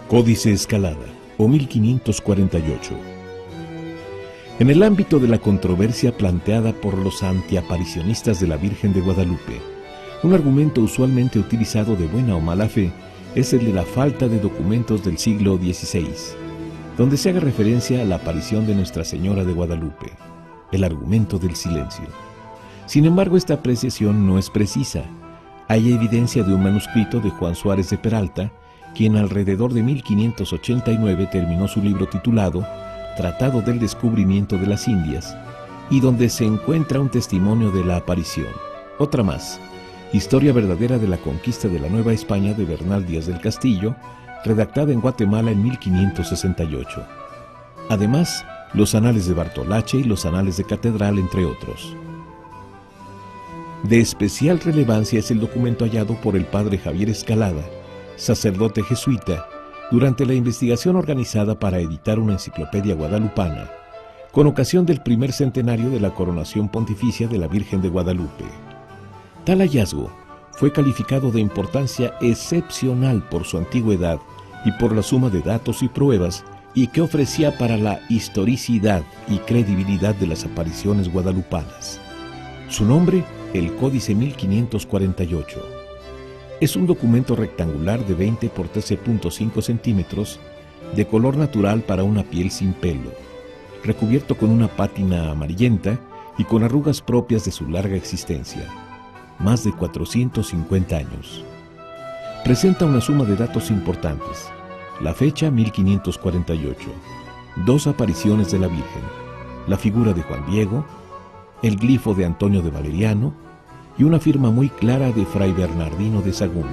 Códice Escalada, o 1548. En el ámbito de la controversia planteada por los antiaparicionistas de la Virgen de Guadalupe, un argumento usualmente utilizado de buena o mala fe es el de la falta de documentos del siglo XVI, donde se haga referencia a la aparición de Nuestra Señora de Guadalupe, el argumento del silencio. Sin embargo, esta apreciación no es precisa. Hay evidencia de un manuscrito de Juan Suárez de Peralta, quien alrededor de 1589 terminó su libro titulado Tratado del Descubrimiento de las Indias, y donde se encuentra un testimonio de la aparición. Otra más, Historia verdadera de la conquista de la Nueva España de Bernal Díaz del Castillo, redactada en Guatemala en 1568. Además, los Anales de Bartolache y los Anales de Catedral, entre otros. De especial relevancia es el documento hallado por el padre Javier Escalada, sacerdote jesuita, durante la investigación organizada para editar una enciclopedia guadalupana, con ocasión del primer centenario de la coronación pontificia de la Virgen de Guadalupe. Tal hallazgo fue calificado de importancia excepcional por su antigüedad y por la suma de datos y pruebas y que ofrecía para la historicidad y credibilidad de las apariciones guadalupanas. Su nombre, el Códice 1548. Es un documento rectangular de 20 por 13.5 centímetros, de color natural para una piel sin pelo, recubierto con una pátina amarillenta y con arrugas propias de su larga existencia, más de 450 años. Presenta una suma de datos importantes. La fecha 1548, 2 apariciones de la Virgen, la figura de Juan Diego, el glifo de Antonio de Valeriano y una firma muy clara de Fray Bernardino de Sahagún.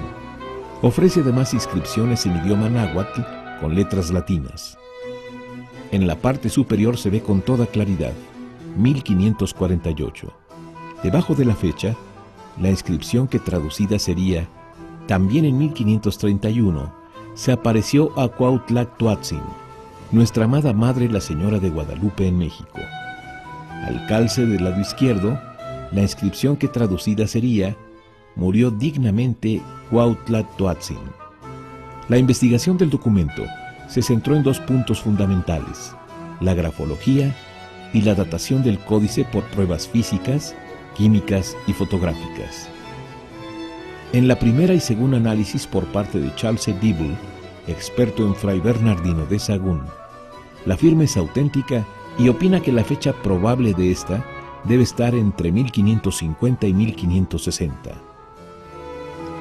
Ofrece además inscripciones en idioma náhuatl con letras latinas. En la parte superior se ve con toda claridad 1548. Debajo de la fecha, la inscripción que traducida sería: también en 1531 se apareció a Cuautlac Toatzin, nuestra amada Madre la Señora de Guadalupe en México. Al calce del lado izquierdo, la inscripción que traducida sería: murió dignamente Cuautlac Toatzin. La investigación del documento se centró en 2 puntos fundamentales: la grafología y la datación del códice por pruebas físicas, químicas y fotográficas. En la primera y segunda análisis por parte de Charles Dibble, experto en Fray Bernardino de Sahagún, la firma es auténtica y opina que la fecha probable de esta debe estar entre 1550 y 1560.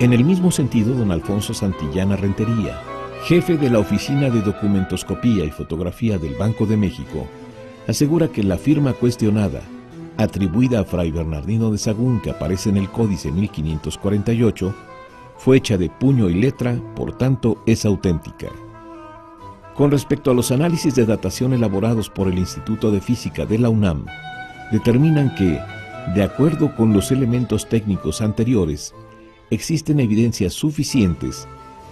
En el mismo sentido, don Alfonso Santillana Rentería, jefe de la Oficina de Documentoscopía y Fotografía del Banco de México, asegura que la firma cuestionada, atribuida a Fray Bernardino de Sahagún, que aparece en el Códice 1548, fue hecha de puño y letra, por tanto es auténtica. Con respecto a los análisis de datación elaborados por el Instituto de Física de la UNAM, determinan que, de acuerdo con los elementos técnicos anteriores, existen evidencias suficientes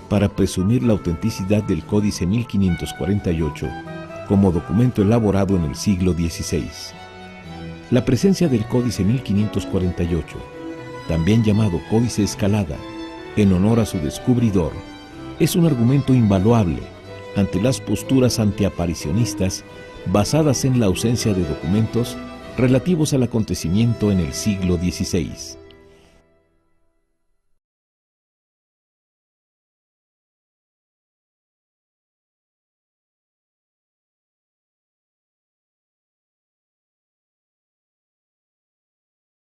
para presumir la autenticidad del Códice 1548 como documento elaborado en el siglo XVI. La presencia del Códice 1548, también llamado Códice Escalada, en honor a su descubridor, es un argumento invaluable ante las posturas antiaparicionistas basadas en la ausencia de documentos relativos al acontecimiento en el siglo XVI.